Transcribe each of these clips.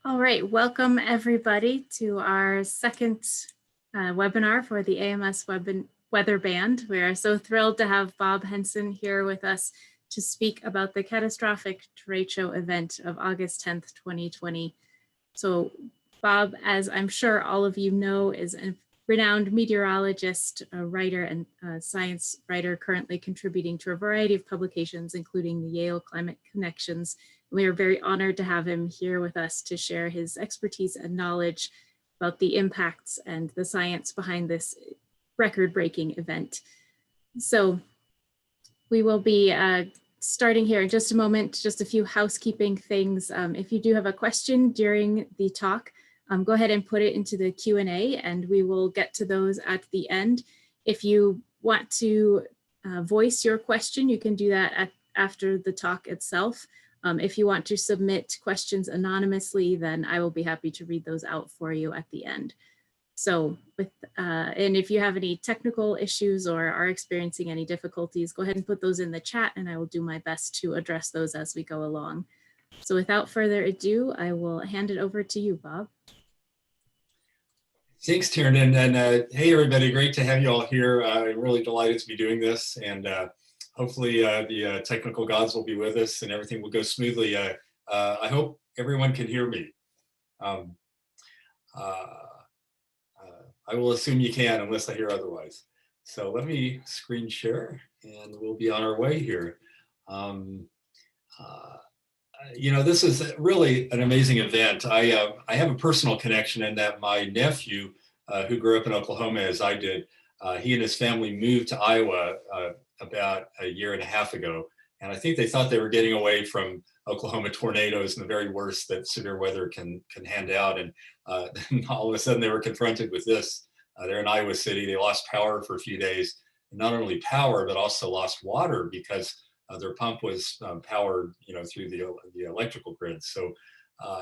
All right, welcome everybody to our second webinar for the AMS Weather Band. We are so thrilled to have Bob Henson here with us to speak about the Catastrophic Derecho event of August 10th, 2020. So Bob, as I'm sure all of you know, is a renowned meteorologist, a writer, and a science writer currently contributing to a variety of publications, including the Yale Climate Connections. We are very honored to have him here with us to share his expertise and knowledge about the impacts and the science behind this record-breaking event. So we will be starting here in just a moment, just a few housekeeping things. If you do have a question during the talk, go ahead and put it into the Q&A and we will get to those at the end. If you want to voice your question, you can do that after the talk itself. If you want to submit questions anonymously, then I will be happy to read those out for you at the end. So and if you have any technical issues or are experiencing any difficulties, go ahead and put those in the chat and I will do my best to address those as we go along. So without further ado, I will hand it over to you, Bob. Thanks, Tiernan, and hey everybody, great to have you all here. I'm really delighted to be doing this, and hopefully the technical gods will be with us and everything will go smoothly. I hope everyone can hear me. I will assume you can unless I hear otherwise. So let me screen share and we'll be on our way here. You know, this is really an amazing event. I have a personal connection in that my nephew, who grew up in Oklahoma as I did, he and his family moved to Iowa about a year and a half ago. And I think they thought they were getting away from Oklahoma tornadoes and the very worst that severe weather can hand out. And then all of a sudden they were confronted with this. They're in Iowa City. They lost power for a few days. And not only power, but also lost water because their pump was powered, you know, through the electrical grid. So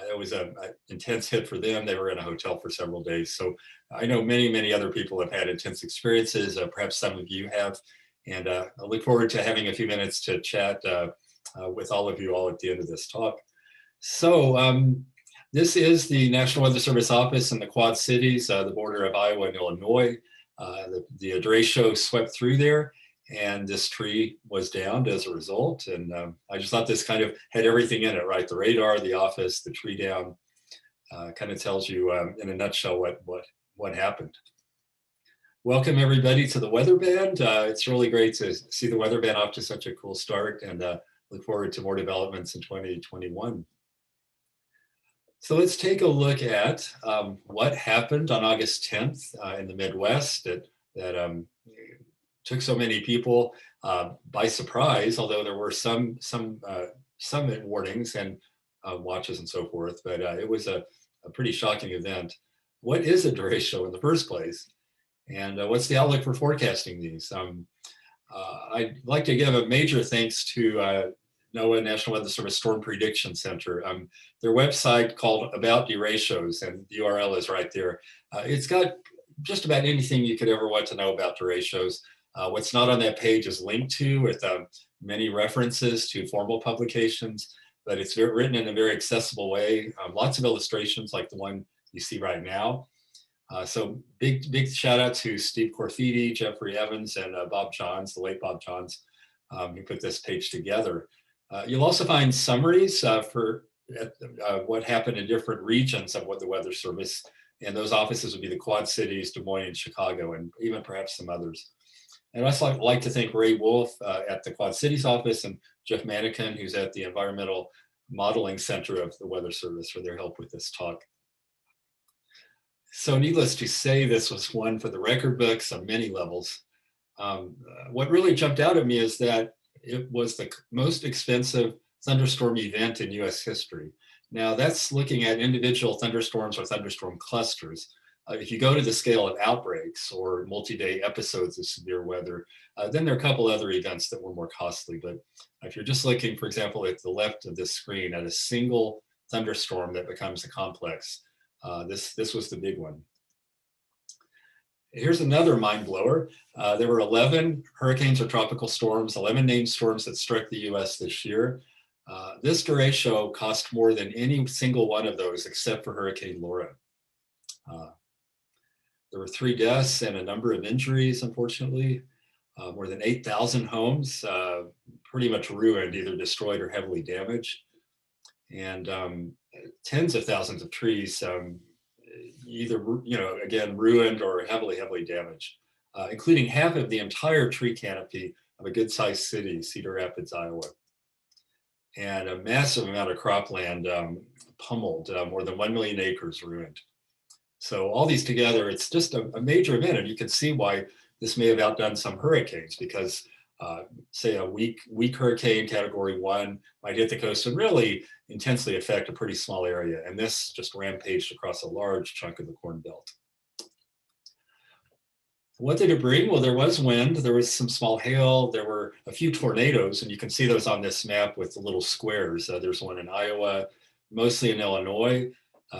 it was an intense hit for them. They were in a hotel for several days. So I know many other people have had intense experiences. Perhaps some of you have. And I look forward to having a few minutes to chat with all of you all at the end of this talk. So this is the National Weather Service office in the Quad Cities, the border of Iowa and Illinois. The derecho swept through there, and this tree was downed as a result. And I just thought this kind of had everything in it, right? The radar, the office, the tree down, kind of tells you in a nutshell what happened. Welcome everybody to the Weather Band. It's really great to see the Weather Band off to such a cool start, and look forward to more developments in 2021. So let's take a look at what happened on August 10th in the Midwest that took so many people by surprise, although there were some warnings and watches and so forth, but it was a pretty shocking event. What is a derecho in the first place? And what's the outlook for forecasting these? I'd like to give a major thanks to NOAA National Weather Service Storm Prediction Center. Their website called About Derechos, and the URL is right there. It's got just about anything you could ever want to know about derechos. What's not on that page is linked to with many references to formal publications, but it's written in a very accessible way. Lots of illustrations like the one you see right now. So big shout out to Steve Corfidi, Jeffrey Evans, and Bob Johns, the late Bob Johns, who put this page together. You'll also find summaries for what happened in different regions of what the Weather Service, and those offices would be the Quad Cities, Des Moines, and Chicago, and even perhaps some others. And I'd also like to thank Ray Wolf at the Quad Cities office and Jeff Manikin, who's at the Environmental Modeling Center of the Weather Service, for their help with this talk. So needless to say, this was one for the record books on many levels. What really jumped out at me is that it was the most expensive thunderstorm event in US history. Now that's looking at individual thunderstorms or thunderstorm clusters. If you go to the scale of outbreaks or multi-day episodes of severe weather, then there are a couple other events that were more costly. But if you're just looking, for example, at the left of this screen at a single thunderstorm that becomes a complex, this was the big one. Here's another mind blower. There were 11 hurricanes or tropical storms, 11 named storms that struck the US this year. This derecho cost more than any single one of those except for Hurricane Laura. There were 3 deaths and a number of injuries, unfortunately. More than 8,000 homes pretty much ruined, either destroyed or heavily damaged. And tens of thousands of trees either, again, ruined or heavily damaged, including half of the entire tree canopy of a good-sized city, Cedar Rapids, Iowa. And a massive amount of cropland pummeled, more than 1 million acres ruined. So all these together, it's just a major event, and you can see why this may have outdone some hurricanes, because say a weak hurricane category 1 might hit the coast and really intensely affect a pretty small area, and this just rampaged across a large chunk of the Corn Belt. What did it bring? Well, there was wind, there was some small hail, there were a few tornadoes, and you can see those on this map with the little squares. There's one in Iowa, mostly in Illinois.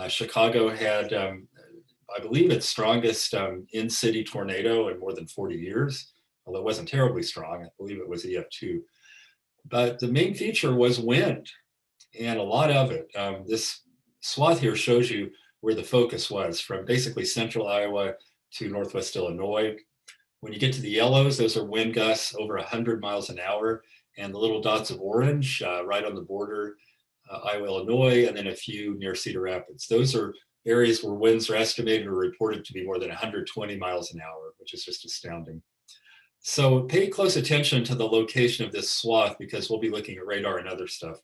Chicago had, I believe, its strongest in-city tornado in more than 40 years, although it wasn't terribly strong. I believe it was EF2. But the main feature was wind, and a lot of it. This swath here shows you where the focus was, from basically central Iowa to northwest Illinois. When you get to the yellows, those are wind gusts over 100 miles an hour, and the little dots of orange right on the border, Iowa, Illinois, and then a few near Cedar Rapids. Those are areas where winds are estimated or reported to be more than 120 miles an hour, which is just astounding. So pay close attention to the location of this swath, because we'll be looking at radar and other stuff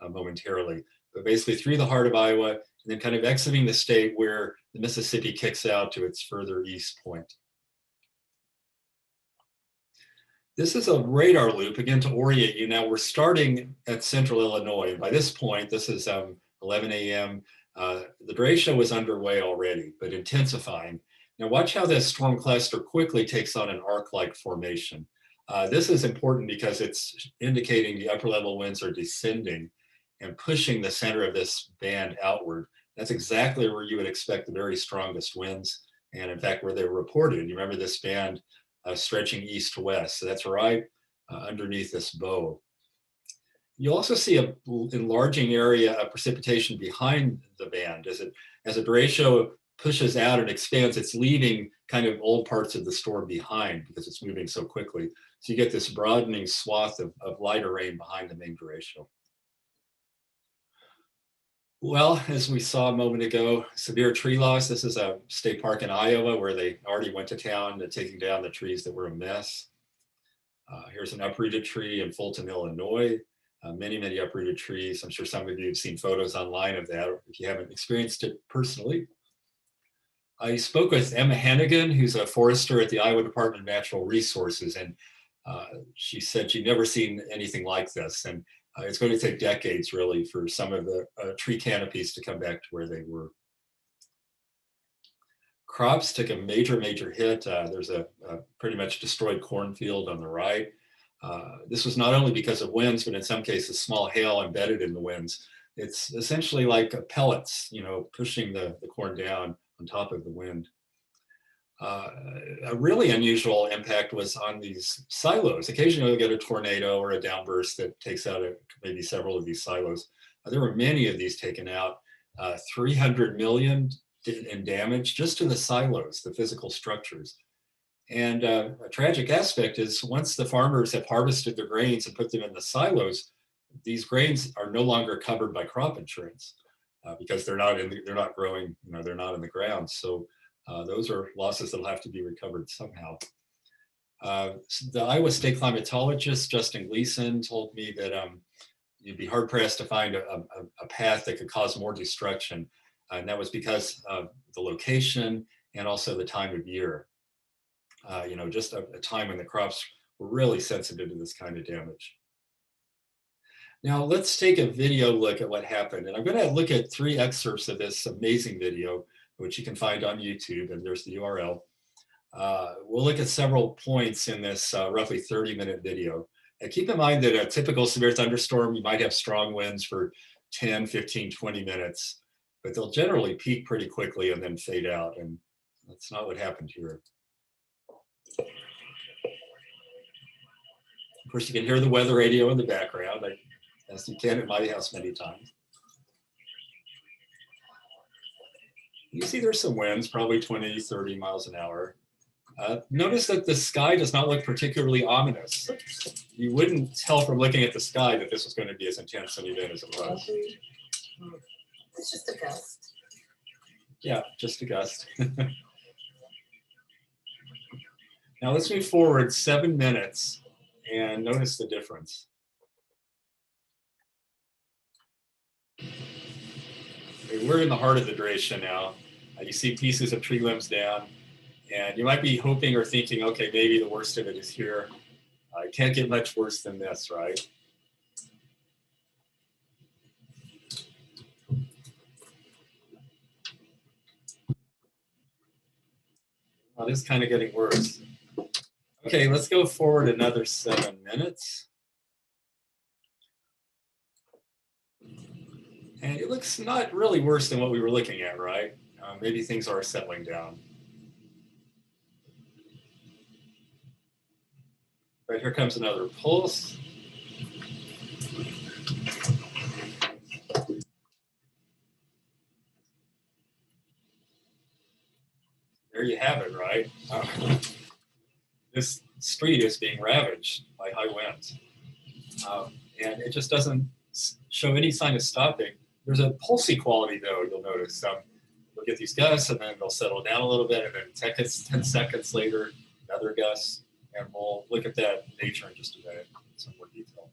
momentarily. But basically through the heart of Iowa, and then kind of exiting the state where the Mississippi kicks out to its further east point. This is a radar loop, again, to orient you. Now we're starting at central Illinois. By this point, this is 11 a.m. The derecho was underway already, but intensifying. Now watch how this storm cluster quickly takes on an arc-like formation. This is important because it's indicating the upper level winds are descending and pushing the center of this band outward. That's exactly where you would expect the very strongest winds, and in fact where they were reported. You remember this band stretching east to west, so that's right underneath this bow. You also see an enlarging area of precipitation behind the band. As a derecho pushes out and expands, it's leaving kind of old parts of the storm behind because it's moving so quickly. So you get this broadening swath of lighter rain behind the main derecho. Well, as we saw a moment ago, severe tree loss. This is a state park in Iowa where they already went to town to taking down the trees that were a mess. Here's an uprooted tree in Fulton, Illinois. Many uprooted trees. I'm sure some of you have seen photos online of that, if you haven't experienced it personally. I spoke with Emma Hannigan, who's a forester at the Iowa Department of Natural Resources, and she said she'd never seen anything like this. And it's going to take decades, really, for some of the tree canopies to come back to where they were. Crops took a major hit. There's a pretty much destroyed cornfield on the right. This was not only because of winds, but in some cases, small hail embedded in the winds. It's essentially like pellets, pushing the corn down on top of the wind. A really unusual impact was on these silos. Occasionally you'll get a tornado or a downburst that takes out maybe several of these silos. There were many of these taken out, 300 million in damage just to the silos, the physical structures. And a tragic aspect is once the farmers have harvested their grains and put them in the silos, these grains are no longer covered by crop insurance because they're not growing, they're not in the ground. So those are losses that'll have to be recovered somehow. The Iowa State climatologist, Justin Gleason, told me that you'd be hard pressed to find a path that could cause more destruction. And that was because of the location and also the time of year. Just a time when the crops were really sensitive to this kind of damage. Now let's take a video look at what happened. And I'm going to look at 3 excerpts of this amazing video, which you can find on YouTube, and there's the URL. We'll look at several points in this roughly 30-minute video. And keep in mind that a typical severe thunderstorm, you might have strong winds for 10, 15, 20 minutes, but they'll generally peak pretty quickly and then fade out. And that's not what happened here. Of course, you can hear the weather radio in the background. as you can at my house many times. You see there's some winds, probably 20, 30 miles an hour. Notice that the sky does not look particularly ominous. You wouldn't tell from looking at the sky that this was going to be as intense an event as it was. It's just a gust. Yeah, just a gust. Now let's move forward 7 minutes and notice the difference. Okay, we're in the heart of the derecho now. You see pieces of tree limbs down, and you might be hoping or thinking, okay, maybe the worst of it is here. It can't get much worse than this, right? Well, this is kind of getting worse. Okay, let's go forward another 7 minutes. And it looks not really worse than what we were looking at, right? Maybe things are settling down. Right, here comes another pulse. There you have it, right? This street is being ravaged by high winds. And it just doesn't show any sign of stopping. There's a pulsy quality, though, you'll notice. We'll get these gusts, and then they'll settle down a little bit, and then 10 seconds later, another gust. And we'll look at that nature in just a minute in some more detail.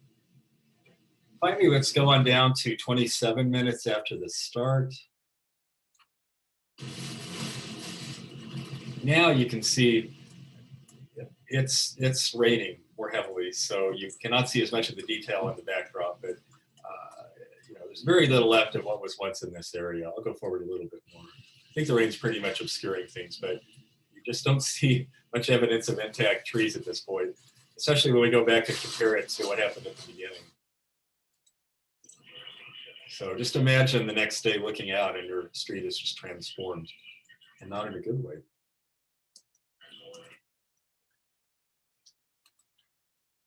Finally, let's go on down to 27 minutes after the start. Now you can see it's raining more heavily, so you cannot see as much of the detail in the backdrop, but there's very little left of what was once in this area. I'll go forward a little bit more. I think the rain's pretty much obscuring things, but you just don't see much evidence of intact trees at this point, especially when we go back and compare it to what happened at the beginning. So just imagine the next day looking out and your street is just transformed, and not in a good way.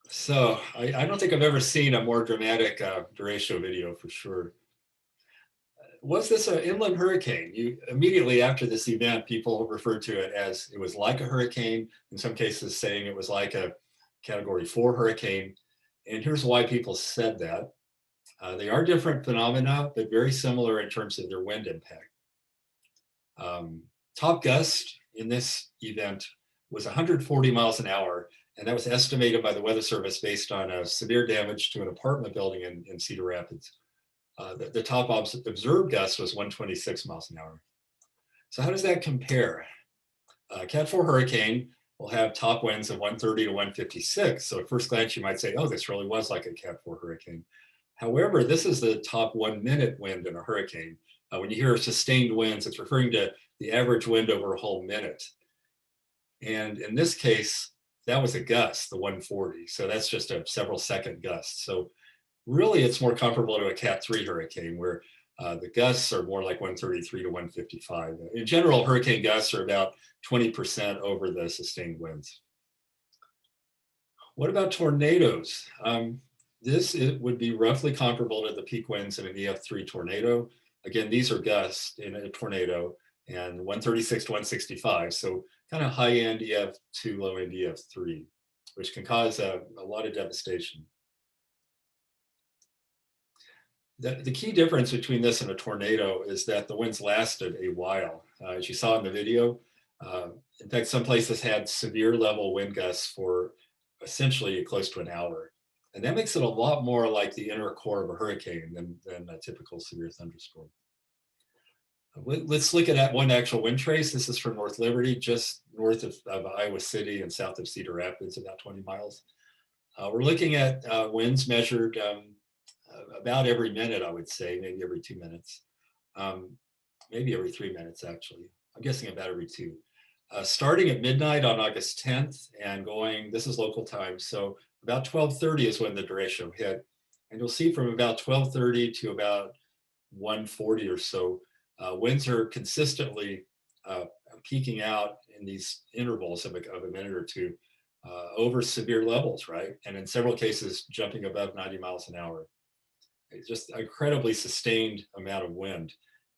So I don't think I've ever seen a more dramatic derecho video for sure. Was this an inland hurricane? Immediately after this event, people referred to it as it was like a hurricane, in some cases saying it was like a Category 4 hurricane. And here's why people said that. They are different phenomena, but very similar in terms of their wind impact. Top gust in this event was 140 miles an hour, and that was estimated by the Weather Service based on severe damage to an apartment building in Cedar Rapids. The top observed gust was 126 miles an hour. So how does that compare? Cat 4 hurricane will have top winds of 130 to 156. So at first glance, you might say, oh, this really was like a Cat 4 hurricane. However, this is the top 1 minute wind in a hurricane. When you hear sustained winds, it's referring to the average wind over a whole minute. And in this case, that was a gust, the 140. So that's just a several second gust. So really, it's more comparable to a Cat 3 hurricane, where the gusts are more like 133 to 155. In general, hurricane gusts are about 20% over the sustained winds. What about tornadoes? This would be roughly comparable to the peak winds in an EF3 tornado. Again, these are gusts in a tornado, and 136 to 165. So kind of high-end EF2, low-end EF3, which can cause a lot of devastation. The key difference between this and a tornado is that the winds lasted a while. As you saw in the video, in fact, some places had severe level wind gusts for essentially close to an hour. And that makes it a lot more like the inner core of a hurricane than a typical severe thunderstorm. Let's look at one actual wind trace. This is from North Liberty, just north of Iowa City and south of Cedar Rapids, about 20 miles. We're looking at winds measured about every minute, I would say, maybe every 2 minutes, maybe every 3 minutes, actually. I'm guessing about every 2. Starting at midnight on August 10th and going, this is local time, so about 12:30 is when the derecho hit. And you'll see from about 12:30 to about 1:40 or so, winds are consistently peaking out in these intervals of a minute or two over severe levels, right? And in several cases, jumping above 90 miles an hour. It's just an incredibly sustained amount of wind.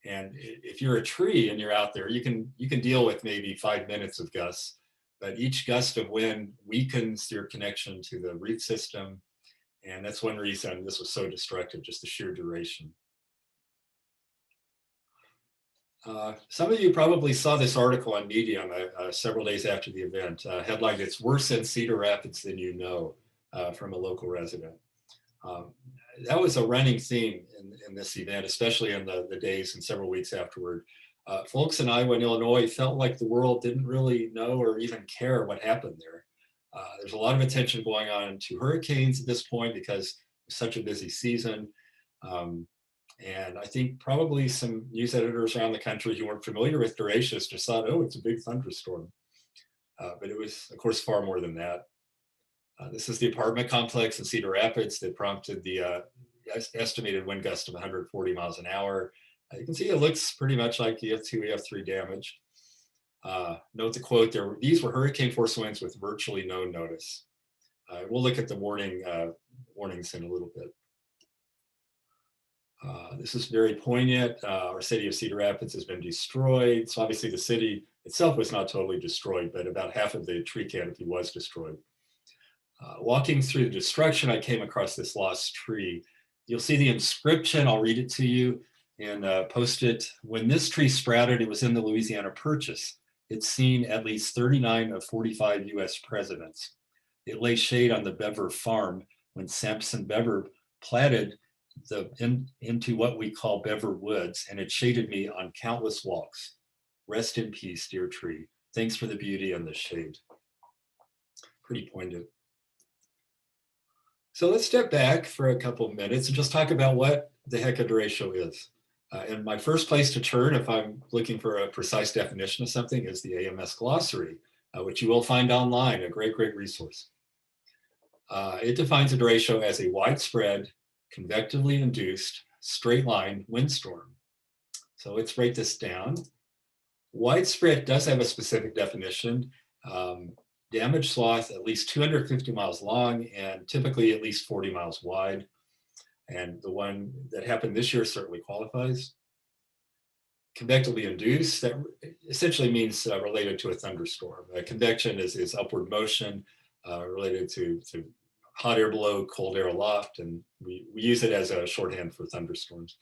And if you're a tree and you're out there, you can deal with maybe 5 minutes of gusts, but each gust of wind weakens your connection to the root system. And that's one reason this was so destructive, just the sheer duration. Some of you probably saw this article on Medium several days after the event, headlined, "It's worse in Cedar Rapids than you know," from a local resident. That was a running theme in this event, especially in the days and several weeks afterward. Folks in Iowa and Illinois felt like the world didn't really know or even care what happened there. There's a lot of attention going on to hurricanes at this point because it's such a busy season. And I think probably some news editors around the country who weren't familiar with derechos just thought, oh, it's a big thunderstorm. But it was, of course, far more than that. This is the apartment complex in Cedar Rapids that prompted the estimated wind gust of 140 miles an hour. You can see it looks pretty much like EF2, EF3 damage. Note the quote there, "These were hurricane force winds with virtually no notice." We'll look at the warnings in a little bit. This is very poignant. Our city of Cedar Rapids has been destroyed. So obviously the city itself was not totally destroyed, but about half of the tree canopy was destroyed. Walking through the destruction, I came across this lost tree. You'll see the inscription. I'll read it to you and post it. "When this tree sprouted, it was in the Louisiana Purchase. It's seen at least 39 of 45 US presidents. It lay shade on the Bever farm when Sampson Bever platted into what we call Bever Woods, and it shaded me on countless walks. Rest in peace, dear tree. Thanks for the beauty and the shade." Pretty poignant. So let's step back for a couple of minutes and just talk about what the heck a derecho is. And my first place to turn if I'm looking for a precise definition of something is the AMS glossary, which you will find online, a great, great resource. It defines a derecho as a widespread, convectively induced, straight line windstorm. So let's break this down. Widespread does have a specific definition. Damage swath at least 250 miles long and typically at least 40 miles wide. And the one that happened this year certainly qualifies. Convectively induced, that essentially means related to a thunderstorm. Convection is upward motion related to hot air below, cold air aloft, and we use it as a shorthand for thunderstorms.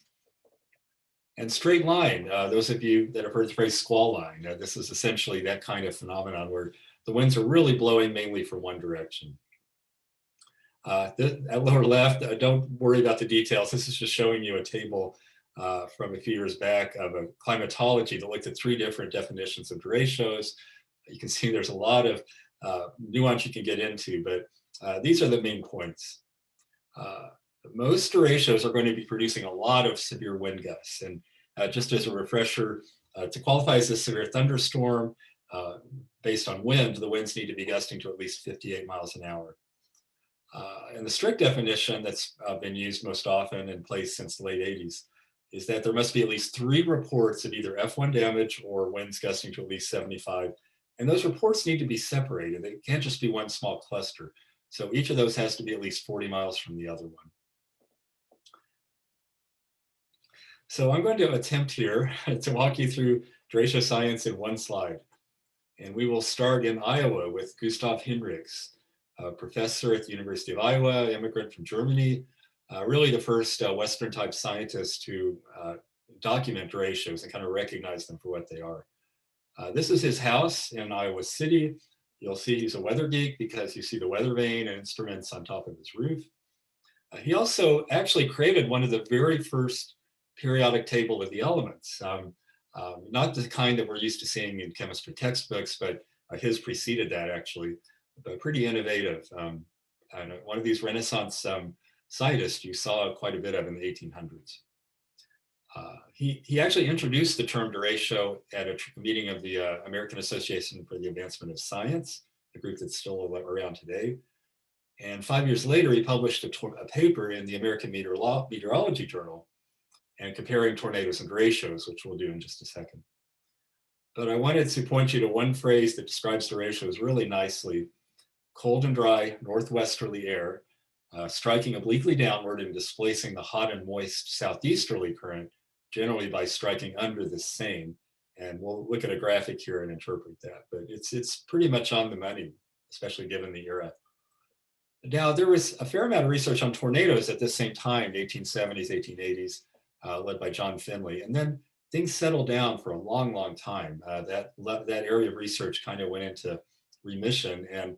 And straight line, those of you that have heard the phrase squall line, this is essentially that kind of phenomenon where the winds are really blowing mainly from one direction. At lower left, don't worry about the details. This is just showing you a table from a few years back of a climatology that looked at 3 different definitions of derechos. You can see there's a lot of nuance you can get into, but these are the main points. Most derechos are going to be producing a lot of severe wind gusts. And just as a refresher, to qualify as a severe thunderstorm, based on wind, the winds need to be gusting to at least 58 miles an hour. And the strict definition that's been used most often in place since the late 80s is that there must be at least 3 reports of either F1 damage or winds gusting to at least 75. And those reports need to be separated. They can't just be one small cluster. So each of those has to be at least 40 miles from the other one. So I'm going to attempt here to walk you through derecho science in one slide. And we will start in Iowa with Gustav Hinrichs, a professor at the University of Iowa, immigrant from Germany, really the first Western type scientist to document derechos and kind of recognize them for what they are. This is his house in Iowa City. You'll see he's a weather geek because you see the weather vane and instruments on top of his roof. He also actually created one of the very first periodic table of the elements. Not the kind that we're used to seeing in chemistry textbooks, but his preceded that actually, but pretty innovative. And one of these Renaissance scientists you saw quite a bit of in the 1800s. He actually introduced the term derecho at a meeting of the American Association for the Advancement of Science, a group that's still around today. And 5 years later, he published a paper in the American Meteorology Journal and comparing tornadoes and derechos, which we'll do in just a second. But I wanted to point you to one phrase that describes derechos really nicely: cold and dry northwesterly air striking obliquely downward and displacing the hot and moist southeasterly current, generally by striking under the same. And we'll look at a graphic here and interpret that, but it's pretty much on the money, especially given the era. Now, there was a fair amount of research on tornadoes at this same time, 1870s, 1880s, led by John Finley. And then things settled down for a long, long time. That area of research kind of went into remission. And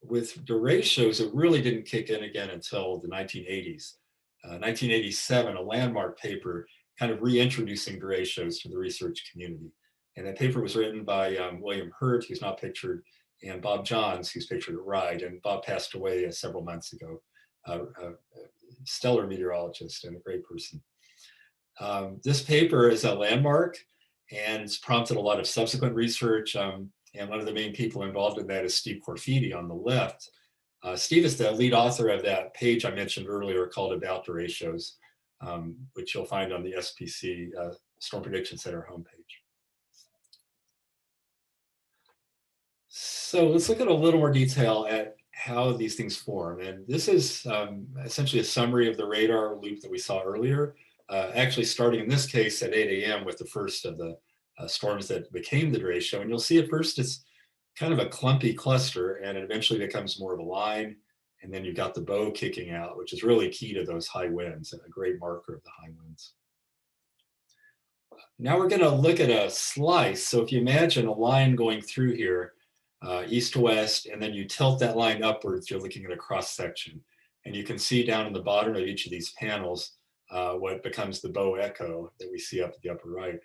with derechos, it really didn't kick in again until the 1980s. 1987, a landmark paper kind of reintroducing derechos to the research community. And that paper was written by William Hurt, who's not pictured, and Bob Johns, who's pictured at right. And Bob passed away several months ago, a stellar meteorologist and a great person. This paper is a landmark, and it's prompted a lot of subsequent research. And one of the main people involved in that is Steve Corfidi on the left. Steve is the lead author of that page I mentioned earlier called About Derechos, which you'll find on the SPC Storm Prediction Center homepage. So let's look at a little more detail at how these things form. And this is essentially a summary of the radar loop that we saw earlier, actually starting in this case at 8 a.m. with the first of the storms that became the derecho. And you'll see at first it's kind of a clumpy cluster, and it eventually becomes more of a line. And then you've got the bow kicking out, which is really key to those high winds, and a great marker of the high winds. Now we're going to look at a slice. So if you imagine a line going through here, east to west, and then you tilt that line upwards, you're looking at a cross section. And you can see down in the bottom of each of these panels what becomes the bow echo that we see up at the upper right.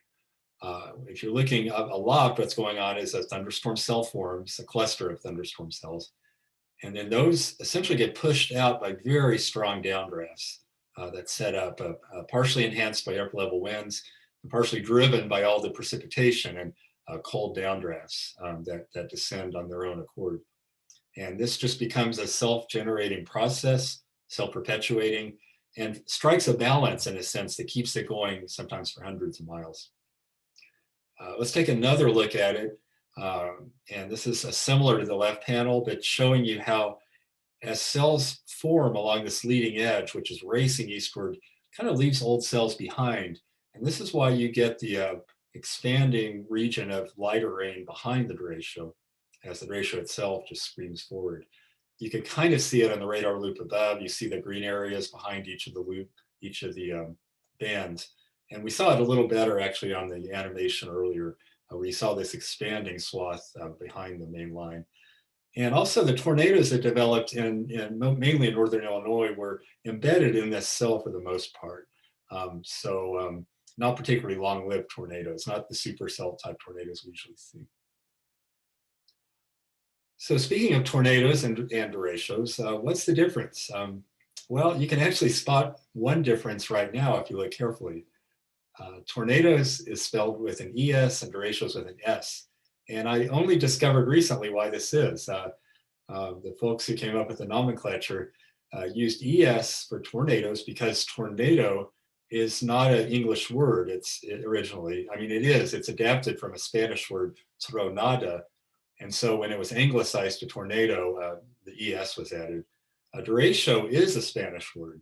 If you're looking aloft, what's going on is a thunderstorm cell forms, a cluster of thunderstorm cells. And then those essentially get pushed out by very strong downdrafts that set up, partially enhanced by upper level winds, and partially driven by all the precipitation and cold downdrafts that descend on their own accord. And this just becomes a self-generating process, self-perpetuating, and strikes a balance in a sense that keeps it going sometimes for hundreds of miles. Let's take another look at it. And this is similar to the left panel, but showing you how as cells form along this leading edge, which is racing eastward, kind of leaves old cells behind. And this is why you get the expanding region of lighter rain behind the derecho, as the derecho itself just screams forward. You can kind of see it on the radar loop above. You see the green areas behind each of the bands. And we saw it a little better actually on the animation earlier, where you saw this expanding swath behind the main line. And also the tornadoes that developed mainly in northern Illinois were embedded in this cell for the most part. Not particularly long-lived tornadoes, not the supercell type tornadoes we usually see. So speaking of tornadoes and derechos, what's the difference? Well, you can actually spot one difference right now if you look carefully. Tornadoes is spelled with an ES and derechos with an S. And I only discovered recently why this is. The folks who came up with the nomenclature used ES for tornadoes because tornado is not an English word. It's adapted from a Spanish word, tronada. And so when it was anglicized to tornado, the ES was added. Derecho is a Spanish word.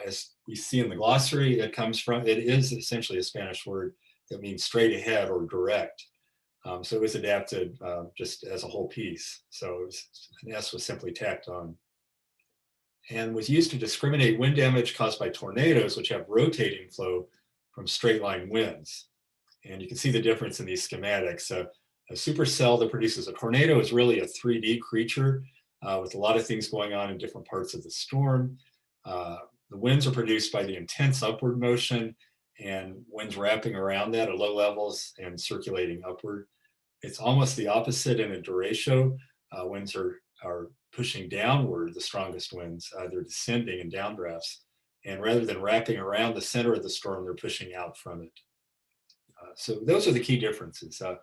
As we see in the glossary, it is essentially a Spanish word that means straight ahead or direct. So it was adapted just as a whole piece. So an S was simply tacked on. And was used to discriminate wind damage caused by tornadoes, which have rotating flow from straight line winds. And you can see the difference in these schematics. A supercell that produces a tornado is really a 3D creature with a lot of things going on in different parts of the storm. The winds are produced by the intense upward motion and winds wrapping around that at low levels and circulating upward. It's almost the opposite in a derecho. Winds are pushing downward, the strongest winds. They're descending in downdrafts. And rather than wrapping around the center of the storm, they're pushing out from it. So those are the key differences. Of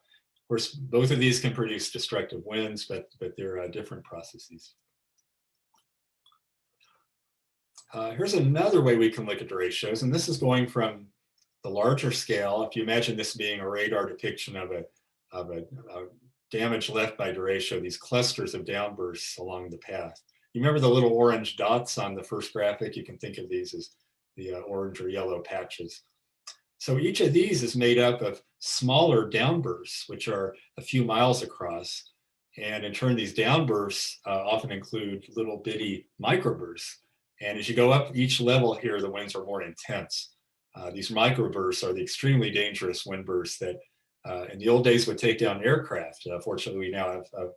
course, both of these can produce destructive winds, but they're different processes. Here's another way we can look at derechos, and this is going from the larger scale. If you imagine this being a radar depiction of a damage left by derecho, these clusters of downbursts along the path. You remember the little orange dots on the first graphic? You can think of these as the orange or yellow patches. So each of these is made up of smaller downbursts, which are a few miles across. And in turn, these downbursts often include little bitty microbursts. And as you go up each level here, the winds are more intense. These microbursts are the extremely dangerous wind bursts that in the old days would take down aircraft. Fortunately, we now have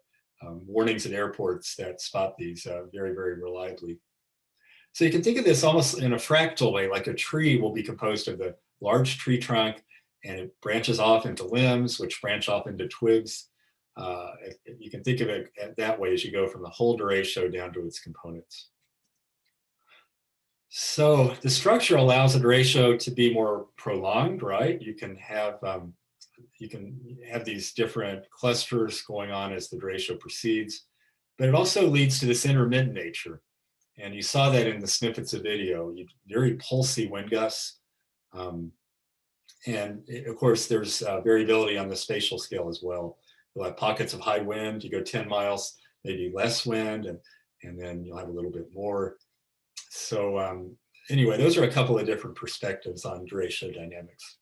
warnings at airports that spot these very, very reliably. So you can think of this almost in a fractal way, like a tree will be composed of the large tree trunk, and it branches off into limbs, which branch off into twigs. You can think of it that way as you go from the whole derecho down to its components. So the structure allows a derecho to be more prolonged, right? You can have these different clusters going on as the derecho proceeds, but it also leads to this intermittent nature. And you saw that in the snippets of video, very pulsy wind gusts. And of course, there's variability on the spatial scale as well. You'll have pockets of high wind, you go 10 miles, maybe less wind, and then you'll have a little bit more. So anyway, those are a couple of different perspectives on derecho dynamics.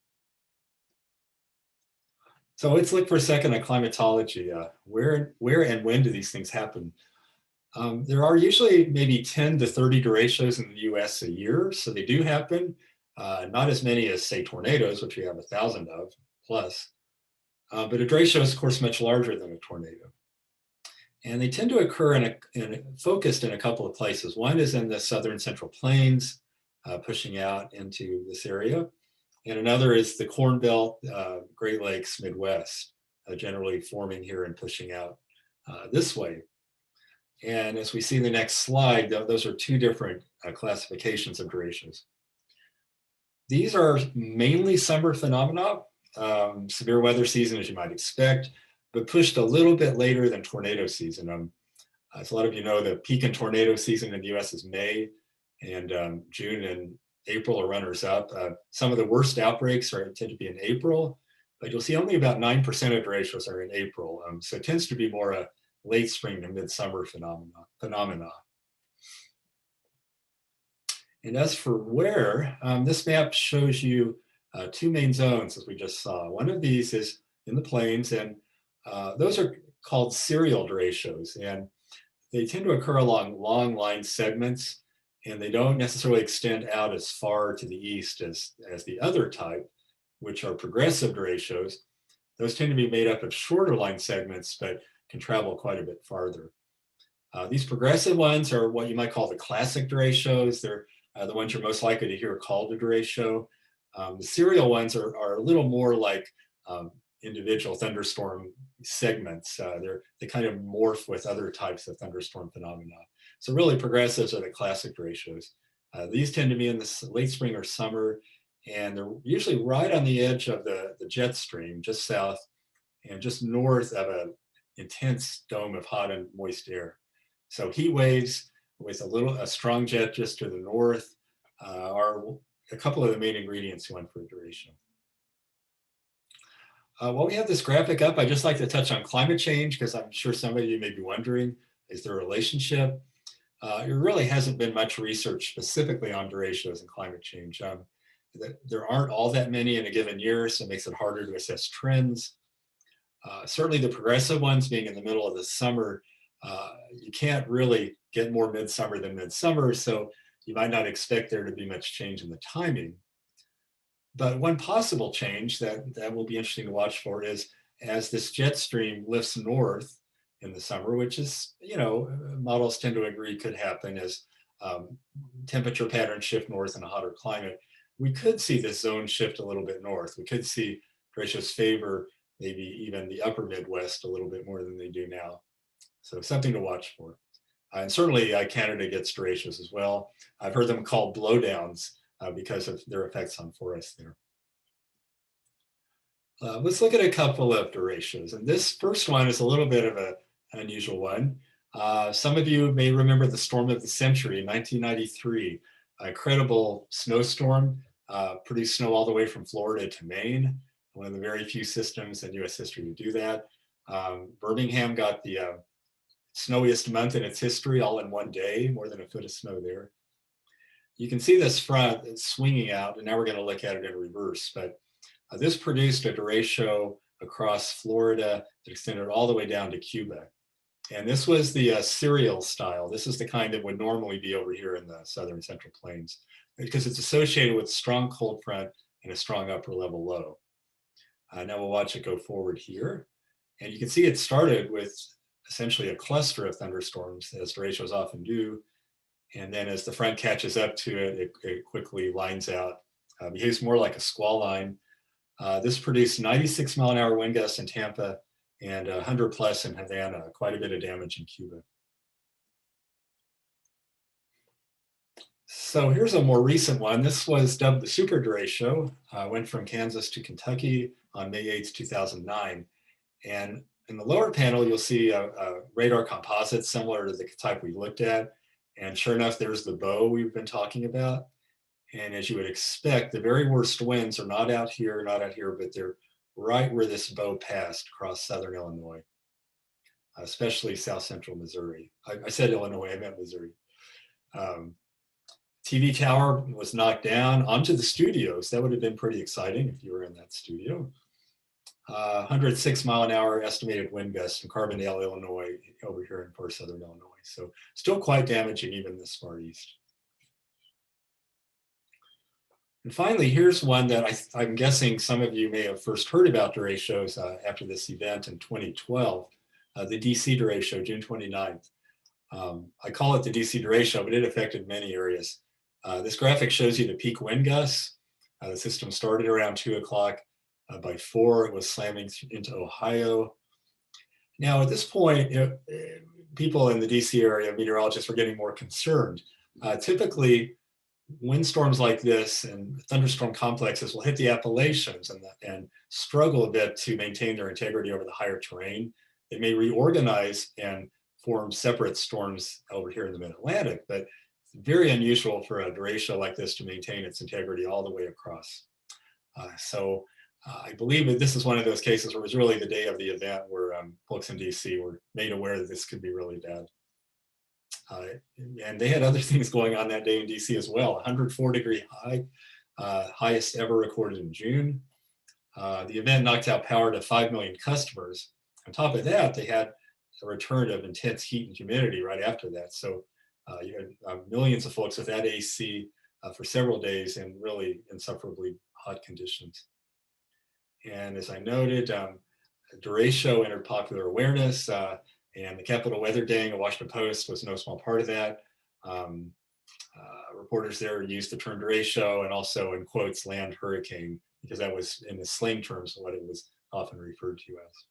So let's look for a second at climatology. Where and when do these things happen? There are usually maybe 10 to 30 derechos in the US a year, so they do happen. Not as many as, say, tornadoes, which we have 1,000 of plus. But a derecho is, of course, much larger than a tornado. And they tend to occur focused in a couple of places. One is in the southern central plains, pushing out into this area. And another is the Corn Belt, Great Lakes, Midwest, generally forming here and pushing out this way. And as we see in the next slide, those are two different classifications of derechos. These are mainly summer phenomena, severe weather season, as you might expect, but pushed a little bit later than tornado season. As a lot of you know, the peak in tornado season in the US is May, and June and April are runners up. Some of the worst outbreaks tend to be in April, but you'll see only about 9% of derechos are in April. So it tends to be more a late spring to midsummer phenomena. And as for where, this map shows you two main zones, as we just saw. One of these is in the plains, and those are called serial derechos, and they tend to occur along long line segments, and they don't necessarily extend out as far to the east as the other type, which are progressive derechos. Those tend to be made up of shorter line segments, but can travel quite a bit farther. These progressive ones are what you might call the classic derechos. They're the ones you're most likely to hear called a derecho. The serial ones are a little more like individual thunderstorm segments. They kind of morph with other types of thunderstorm phenomena. So really progressives are the classic derechos. These tend to be in the late spring or summer, and they're usually right on the edge of the jet stream, just south and just north of an intense dome of hot and moist air. So heat waves with a strong jet just to the north are a couple of the main ingredients you want for a derecho. While we have this graphic up, I'd just like to touch on climate change, because I'm sure some of you may be wondering, is there a relationship? There really hasn't been much research specifically on derechos and climate change. There aren't all that many in a given year, so it makes it harder to assess trends. Certainly the progressive ones being in the middle of the summer, you can't really get more midsummer than midsummer, so you might not expect there to be much change in the timing. But one possible change that will be interesting to watch for is as this jet stream lifts north in the summer, which is, models tend to agree could happen as temperature patterns shift north in a hotter climate, we could see this zone shift a little bit north. We could see derechos favor maybe even the upper Midwest a little bit more than they do now. So something to watch for. And certainly Canada gets derechos as well. I've heard them called blowdowns because of their effects on forests there. Let's look at a couple of derechos. And this first one is a little bit of an unusual one. Some of you may remember the storm of the century in 1993. A incredible snowstorm produced snow all the way from Florida to Maine. One of the very few systems in US history to do that. Birmingham got the snowiest month in its history, all in one day, more than a foot of snow there. You can see this front it's swinging out, and now we're going to look at it in reverse. But this produced a derecho across Florida that extended all the way down to Cuba. And this was the serial style. This is the kind that would normally be over here in the southern central plains because it's associated with a strong cold front and a strong upper level low. Now we'll watch it go forward here. And you can see it started with essentially a cluster of thunderstorms, as derechos often do. And then as the front catches up to it, it quickly lines out, behaves more like a squall line. This produced 96-mile-an-hour wind gusts in Tampa and 100 plus in Havana, quite a bit of damage in Cuba. So here's a more recent one. This was dubbed the super derecho, went from Kansas to Kentucky on May 8th, 2009. And in the lower panel, you'll see a radar composite similar to the type we looked at. And sure enough, there's the bow we've been talking about. And as you would expect, the very worst winds are not out here, but they're right where this bow passed across southern Illinois, especially south central Missouri. I said Illinois, I meant Missouri. TV tower was knocked down onto the studios. That would have been pretty exciting if you were in that studio. 106-mile-an-hour estimated wind gusts from Carbondale, Illinois, over here in far southern Illinois. So still quite damaging even this far east. And finally, here's one that I'm guessing some of you may have first heard about derechos after this event in 2012, the DC derecho, June 29th. I call it the DC derecho, but it affected many areas. This graphic shows you the peak wind gusts. The system started around 2 o'clock. By 4, it was slamming into Ohio. Now, at this point, people in the DC area, meteorologists, were getting more concerned. Typically, windstorms like this and thunderstorm complexes will hit the Appalachians and struggle a bit to maintain their integrity over the higher terrain. They may reorganize and form separate storms over here in the mid-Atlantic, but it's very unusual for a derecho like this to maintain its integrity all the way across. I believe that this is one of those cases where it was really the day of the event where folks in DC were made aware that this could be really bad. And they had other things going on that day in DC as well. 104-degree high, highest ever recorded in June. The event knocked out power to 5 million customers. On top of that, they had a return of intense heat and humidity right after that. So you had millions of folks without AC for several days in really insufferably hot conditions. And as I noted, derecho entered popular awareness, and the Capital Weather Day in Washington Post was no small part of that. Reporters there used the term derecho and also in quotes land hurricane, because that was in the slang terms what it was often referred to as.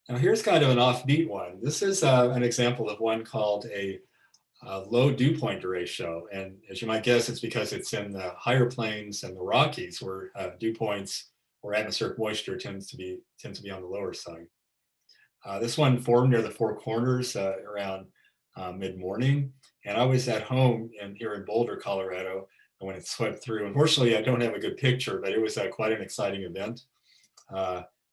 Now here's kind of an offbeat one. This is an example of one called a low dew point derecho. And as you might guess, it's because it's in the higher plains and the Rockies where dew points or atmospheric moisture tends to be on the lower side. This one formed near the Four Corners around mid-morning. And I was at home here in Boulder, Colorado, when it swept through. Unfortunately, I don't have a good picture, but it was quite an exciting event.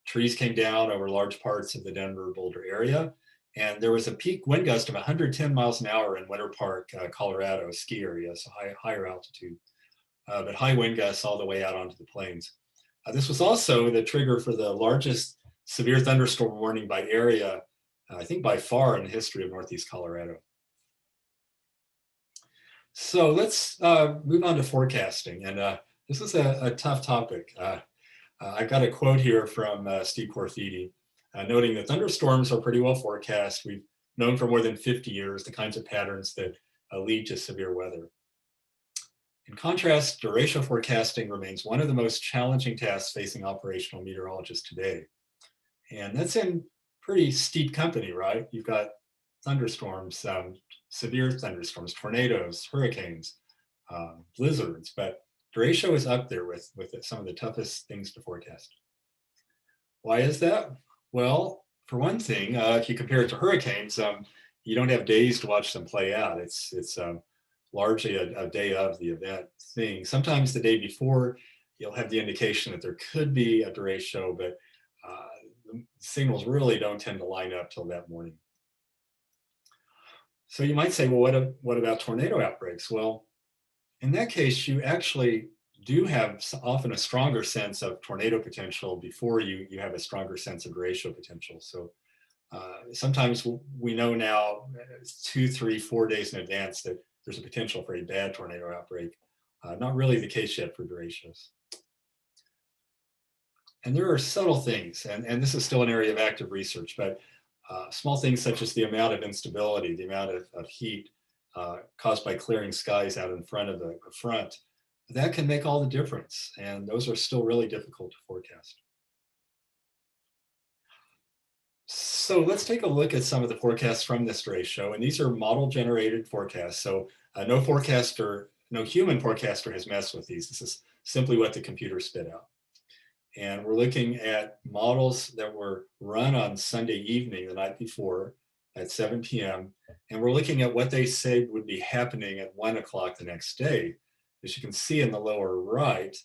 Trees came down over large parts of the Denver, Boulder area. And there was a peak wind gust of 110 miles an hour in Winter Park, Colorado, ski area, so higher altitude, but high wind gusts all the way out onto the plains. This was also the trigger for the largest severe thunderstorm warning by area, I think by far in the history of Northeast Colorado. So let's move on to forecasting. And this is a tough topic. I've got a quote here from Steve Corthidi. Noting that thunderstorms are pretty well forecast. We've known for more than 50 years the kinds of patterns that lead to severe weather. In contrast, derecho forecasting remains one of the most challenging tasks facing operational meteorologists today. And that's in pretty steep company, right? You've got thunderstorms, severe thunderstorms, tornadoes, hurricanes, blizzards, but derecho is up there with some of the toughest things to forecast. Why is that? Well, for one thing, if you compare it to hurricanes, you don't have days to watch them play out. It's largely a day of the event thing. Sometimes the day before, you'll have the indication that there could be a derecho, but the signals really don't tend to line up till that morning. So you might say, well, what about tornado outbreaks? Well, in that case, you actually do have often a stronger sense of tornado potential before you have a stronger sense of derecho potential. So sometimes we know now 2, 3, 4 days in advance that there's a potential for a bad tornado outbreak. Not really the case yet for derechos. And there are subtle things, and this is still an area of active research, but small things such as the amount of instability, the amount of heat caused by clearing skies out in front of the front, that can make all the difference. And those are still really difficult to forecast. So let's take a look at some of the forecasts from this derecho. And these are model generated forecasts. So no human forecaster has messed with these. This is simply what the computer spit out. And we're looking at models that were run on Sunday evening, the night before, at 7 p.m. And we're looking at what they said would be happening at 1 o'clock the next day. As you can see in the lower right,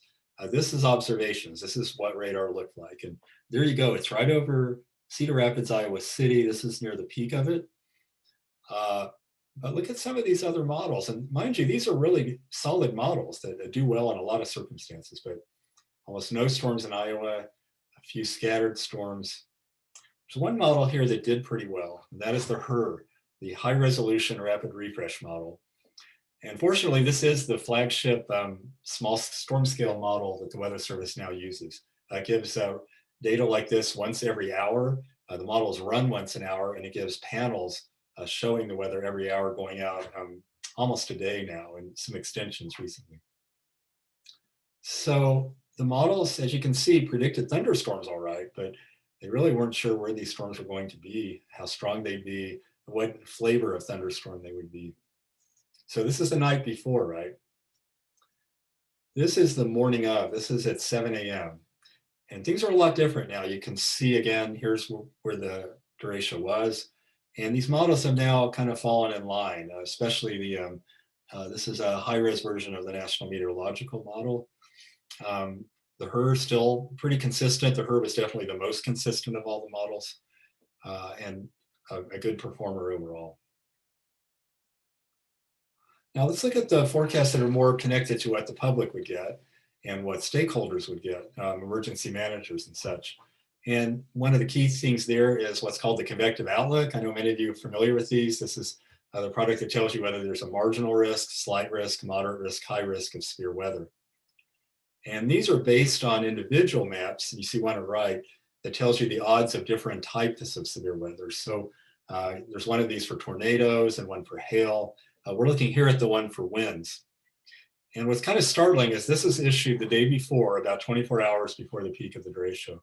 this is observations. This is what radar looked like. And there you go. It's right over Cedar Rapids, Iowa City. This is near the peak of it. But look at some of these other models. And mind you, these are really solid models that do well in a lot of circumstances, but almost no storms in Iowa, a few scattered storms. There's one model here that did pretty well, and that is the HRRR, the High Resolution Rapid Refresh Model. And fortunately, this is the flagship small storm scale model that the Weather Service now uses. It gives data like this once every hour. The model is run once an hour, and it gives panels showing the weather every hour going out almost a day now, and some extensions recently. So the models, as you can see, predicted thunderstorms all right, but they really weren't sure where these storms were going to be, how strong they'd be, what flavor of thunderstorm they would be. So this is the night before, right? This is the morning of. This is at 7 a.m. And things are a lot different now. You can see again, here's where the derecho was. And these models have now kind of fallen in line, especially this is a high-res version of the National Meteorological Model. The HRRR is still pretty consistent. The HRRR was definitely the most consistent of all the models, and a good performer overall. Now let's look at the forecasts that are more connected to what the public would get and what stakeholders would get, emergency managers and such. And one of the key things there is what's called the convective outlook. I know many of you are familiar with these. This is the product that tells you whether there's a marginal risk, slight risk, moderate risk, high risk of severe weather. And these are based on individual maps. You see one on the right that tells you the odds of different types of severe weather. So there's one of these for tornadoes and one for hail. We're looking here at the one for winds. And what's kind of startling is this is issued the day before, about 24 hours before the peak of the derecho.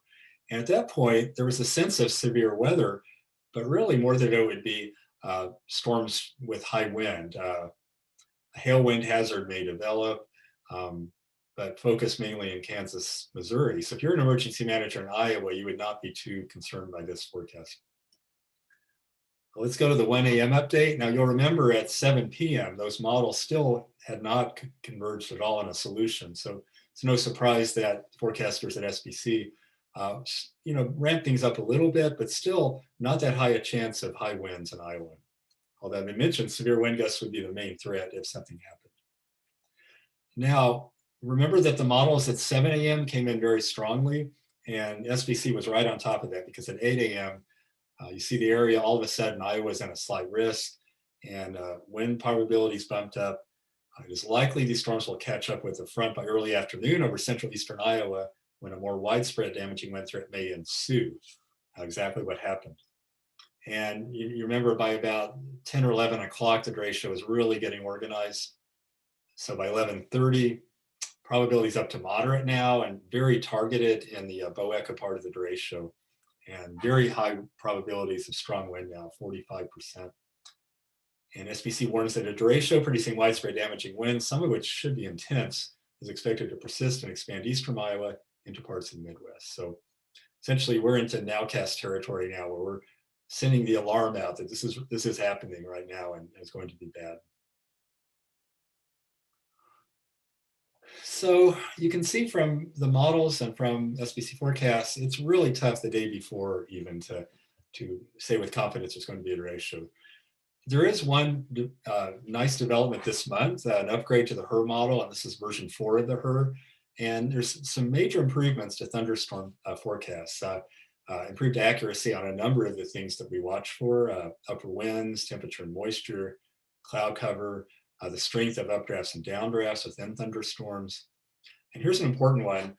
And at that point, there was a sense of severe weather, but really more that it would be storms with high wind. A hail wind hazard may develop, but focus mainly in Kansas, Missouri. So if you're an emergency manager in Iowa, you would not be too concerned by this forecast. Let's go to the 1 a.m. update. Now you'll remember at 7 p.m., those models still had not converged at all on a solution. So it's no surprise that forecasters at SBC ramp things up a little bit, but still not that high a chance of high winds in Iowa. Although I mentioned severe wind gusts would be the main threat if something happened. Now, remember that the models at 7 a.m. came in very strongly, and SBC was right on top of that because at 8 a.m., you see the area all of a sudden Iowa's in a slight risk, and wind probabilities bumped up. It is likely these storms will catch up with the front by early afternoon over central eastern Iowa when a more widespread damaging wind threat may ensue. Exactly what happened. And you remember by about 10 or 11 o'clock, the derecho was really getting organized. So by 11:30, probabilities up to moderate now and very targeted in the Boeca part of the derecho, and very high probabilities of strong wind now, 45%. And SBC warns that a derecho producing widespread damaging winds, some of which should be intense, is expected to persist and expand east from Iowa into parts of the Midwest. So essentially we're into nowcast territory now where we're sending the alarm out that this is happening right now and it's going to be bad. So you can see from the models and from SPC forecasts, it's really tough the day before even to say with confidence there's going to be a derecho. There is one nice development this month, an upgrade to the HER model, and this is version 4 of the HER. And there's some major improvements to thunderstorm forecasts, improved accuracy on a number of the things that we watch for, upper winds, temperature and moisture, cloud cover, the strength of updrafts and downdrafts within thunderstorms. And here's an important one.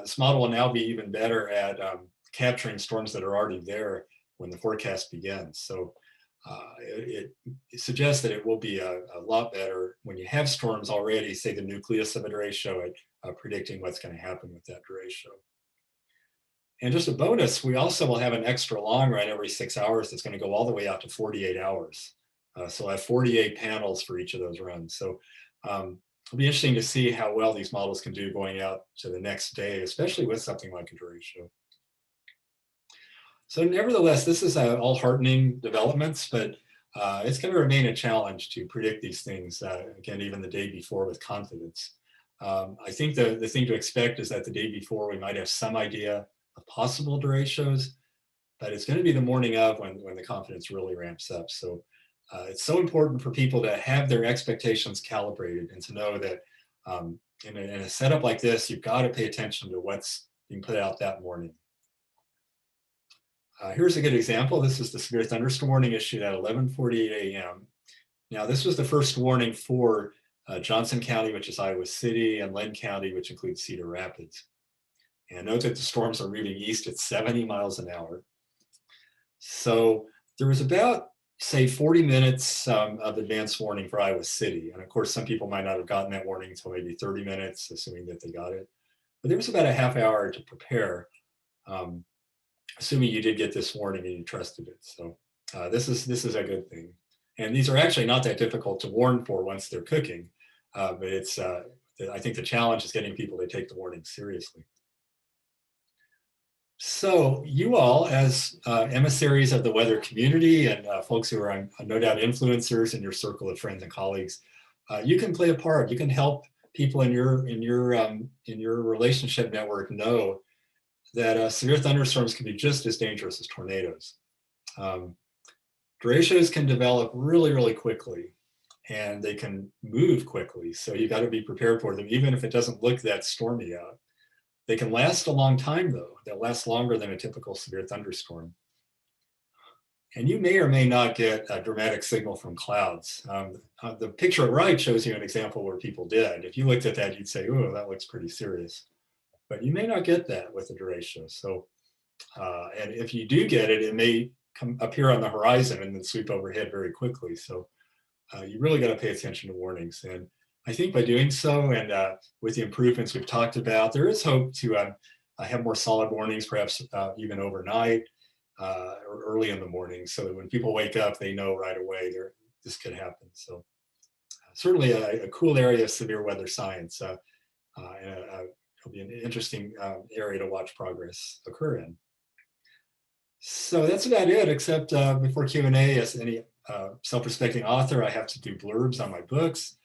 This model will now be even better at capturing storms that are already there when the forecast begins. So it suggests that it will be a lot better when you have storms already, say the nucleus of a derecho, at predicting what's going to happen with that derecho. And just a bonus, we also will have an extra long run every 6 hours that's going to go all the way out to 48 hours. So I have 48 panels for each of those runs. So it'll be interesting to see how well these models can do going out to the next day, especially with something like a derecho. So nevertheless, this is all heartening developments, but it's going to remain a challenge to predict these things, again, even the day before with confidence. I think the thing to expect is that the day before we might have some idea of possible derechos, but it's going to be the morning of when the confidence really ramps up. So it's so important for people to have their expectations calibrated and to know that in a setup like this, you've got to pay attention to what's being put out that morning. Here's a good example. This is the severe thunderstorm warning issued at 11:48 a.m. Now, this was the first warning for Johnson County, which is Iowa City, and Linn County, which includes Cedar Rapids. And note that the storms are moving east at 70 miles an hour. So there was about, say, 40 minutes of advance warning for Iowa City. And of course, some people might not have gotten that warning until maybe 30 minutes, assuming that they got it. But there was about a half hour to prepare, assuming you did get this warning and you trusted it. So this is a good thing. And these are actually not that difficult to warn for once they're cooking. But it's I think the challenge is getting people to take the warning seriously. So you all, as emissaries of the weather community and folks who are no doubt influencers in your circle of friends and colleagues, you can play a part. You can help people in your relationship network know that severe thunderstorms can be just as dangerous as tornadoes. Derechos can develop really, really quickly, and they can move quickly. So you got to be prepared for them, even if it doesn't look that stormy out. They can last a long time, though. They'll last longer than a typical severe thunderstorm. And you may or may not get a dramatic signal from clouds. The picture right shows you an example where people did. If you looked at that, you'd say, oh, that looks pretty serious. But you may not get that with a derecho. So, and if you do get it, it may appear on the horizon and then sweep overhead very quickly. So you really got to pay attention to warnings. And I think by doing so, and with the improvements we've talked about, there is hope to have more solid warnings, perhaps even overnight or early in the morning, so that when people wake up, they know right away this could happen. So certainly a cool area of severe weather science. And it'll be an interesting area to watch progress occur in. So that's about it, except before Q&A, as any self-respecting author, I have to do blurbs on my books.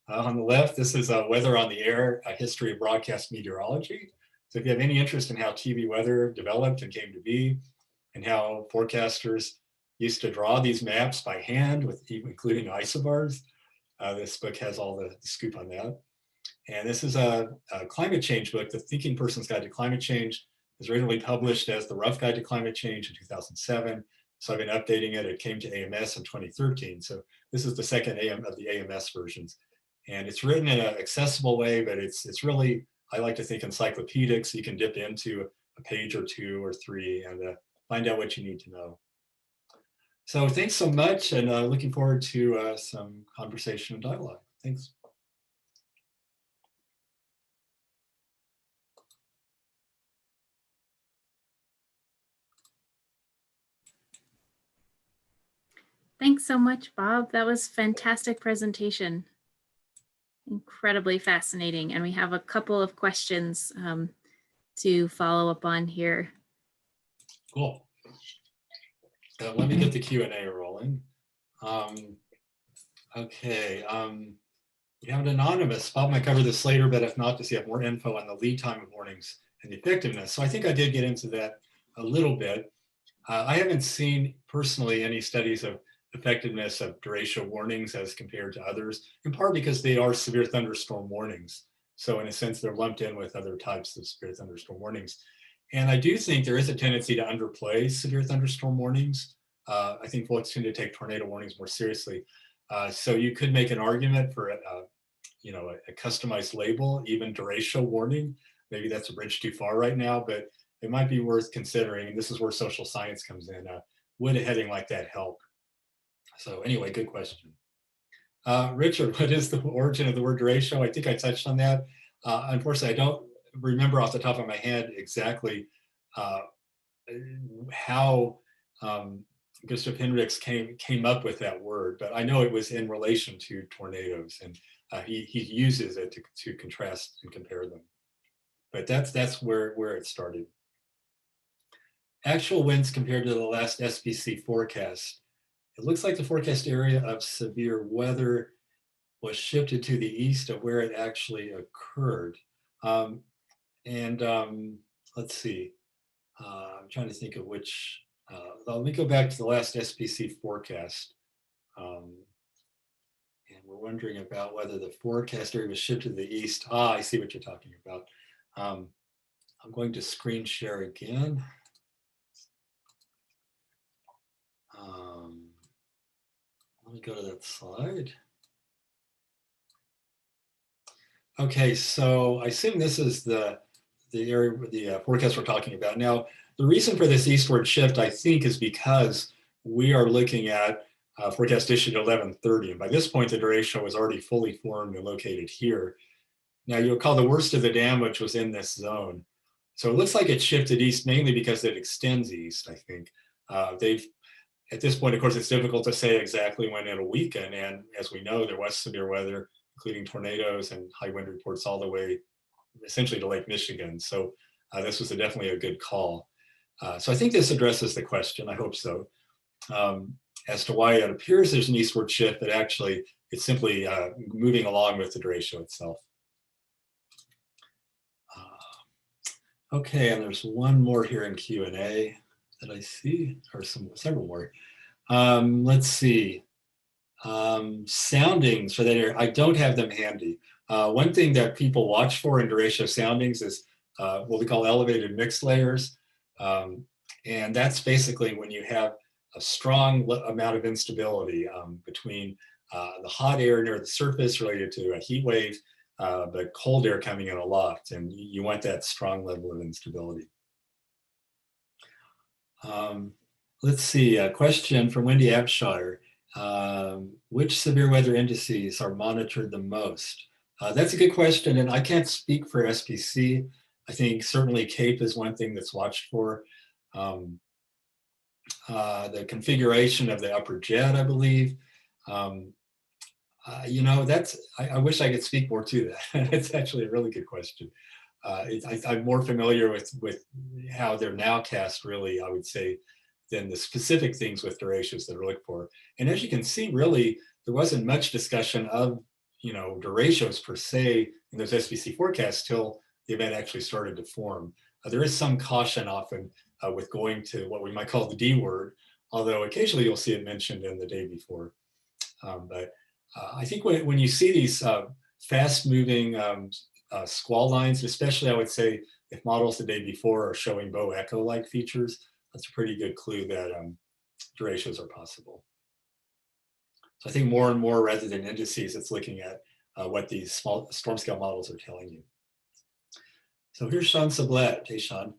On the left, this is Weather on the Air, A History of Broadcast Meteorology. So if you have any interest in how TV weather developed and came to be, and how forecasters used to draw these maps by hand, including isobars, this book has all the scoop on that. And this is a climate change book, The Thinking Person's Guide to Climate Change. It was originally published as The Rough Guide to Climate Change in 2007. So I've been updating it. It came to AMS in 2013. So this is the second of the AMS versions. And it's written in an accessible way, but it's really, I like to think, encyclopedic, so you can dip into a page or two or three and find out what you need to know. So thanks so much, and looking forward to some conversation and dialogue. Thanks. Thanks so much, Bob. That was a fantastic presentation. Incredibly fascinating. And we have a couple of questions to follow up on here. Cool. Let me get the Q&A rolling. Okay. We have an anonymous. Bob might cover this later, but if not, does he have more info on the lead time of warnings and the effectiveness? So I think I did get into that a little bit. I haven't seen personally any studies of effectiveness of derecho warnings as compared to others, in part because they are severe thunderstorm warnings. So in a sense, they're lumped in with other types of severe thunderstorm warnings. And I do think there is a tendency to underplay severe thunderstorm warnings. I think folks tend to take tornado warnings more seriously. So you could make an argument for a customized label, even derecho warning. Maybe that's a bridge too far right now, but it might be worth considering. And this is where social science comes in. Would a heading like that help? So anyway, good question. Richard, what is the origin of the word derecho? I think I touched on that. Unfortunately, I don't remember off the top of my head exactly how Gustav Hendricks came up with that word, but I know it was in relation to tornadoes, and he uses it to contrast and compare them. But that's where it started. Actual winds compared to the last SPC forecast. It looks like the forecast area of severe weather was shifted to the east of where it actually occurred. Let's see. I'm trying to think of which. Let me go back to the last SPC forecast. And we're wondering about whether the forecast area was shifted to the east. I see what you're talking about. I'm going to screen share again. Let me go to that slide. Okay, so I assume this is the area, the forecast we're talking about. Now, the reason for this eastward shift, I think, is because we are looking at forecast issued at 11:30. And by this point, the derecho was already fully formed and located here. Now, you'll recall the worst of the damage was in this zone. So it looks like it shifted east mainly because it extends east, I think. At this point, of course, it's difficult to say exactly when it'll weaken. And as we know, there was severe weather, including tornadoes and high wind reports all the way essentially to Lake Michigan. So this was definitely a good call. So I think this addresses the question, I hope so, as to why it appears there's an eastward shift, but actually it's simply moving along with the derecho itself. Okay, and there's one more here in Q&A that I see, or several more. Let's see. Soundings for that area, I don't have them handy. One thing that people watch for in derecho soundings is what we call elevated mixed layers. And that's basically when you have a strong amount of instability between the hot air near the surface related to a heat wave, but cold air coming in aloft, and you want that strong level of instability. Let's see, a question from Wendy Abshire. Which severe weather indices are monitored the most? That's a good question, and I can't speak for SPC. I think certainly CAPE is one thing that's watched for. The configuration of the upper jet, I believe. I wish I could speak more to that. It's actually a really good question. I'm more familiar with how they're now cast, really, I would say, than the specific things with derechos that are looked for. And as you can see, really, there wasn't much discussion of, derechos per se in those SPC forecasts till the event actually started to form. There is some caution often with going to what we might call the D word, although occasionally you'll see it mentioned in the day before. But I think when you see these fast-moving squall lines, especially I would say if models the day before are showing bow echo-like features, that's a pretty good clue that derechos are possible. So I think more and more, rather than indices, it's looking at what these small storm scale models are telling you. So here's Sean Sublette. Hey, Sean.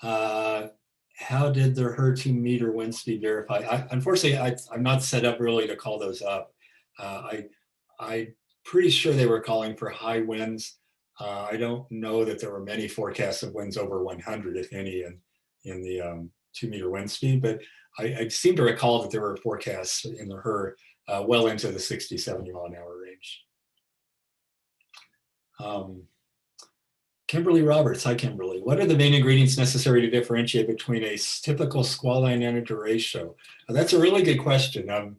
How did the HER 2 meter wind speed verify? Unfortunately, I'm not set up really to call those up. I'm pretty sure they were calling for high winds. I don't know that there were many forecasts of winds over 100, if any, in the 2 meter wind speed, but I seem to recall that there were forecasts in the HER well into the 60, 70 mile an hour range. Kimberly Roberts, hi Kimberly. What are the main ingredients necessary to differentiate between a typical squall line and a derecho? That's a really good question.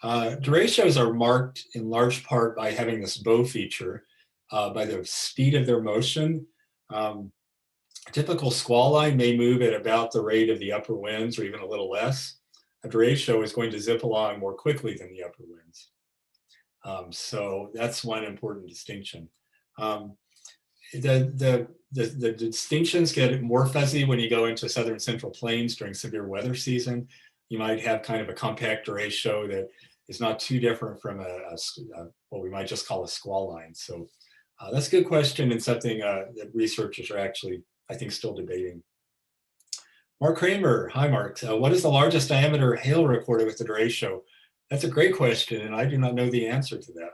Derechos are marked in large part by having this bow feature, by the speed of their motion. A typical squall line may move at about the rate of the upper winds or even a little less. A derecho is going to zip along more quickly than the upper winds. So that's one important distinction. The distinctions get more fuzzy when you go into southern central plains during severe weather season. You might have kind of a compact derecho that is not too different from what we might just call a squall line. So that's a good question and something that researchers are actually, I think, still debating. Mark Kramer, hi Mark. What is the largest diameter hail recorded with the derecho? That's a great question, and I do not know the answer to that.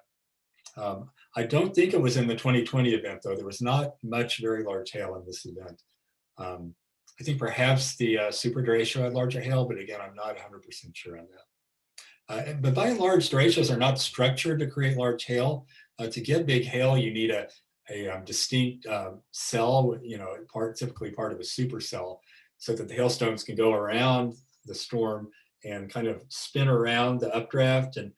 I don't think it was in the 2020 event, though. There was not much very large hail in this event. I think perhaps the super derecho had larger hail, but again, I'm not 100% sure on that. But by and large, derechos are not structured to create large hail. To get big hail, you need a distinct cell, typically part of a supercell, so that the hailstones can go around the storm and kind of spin around the updraft and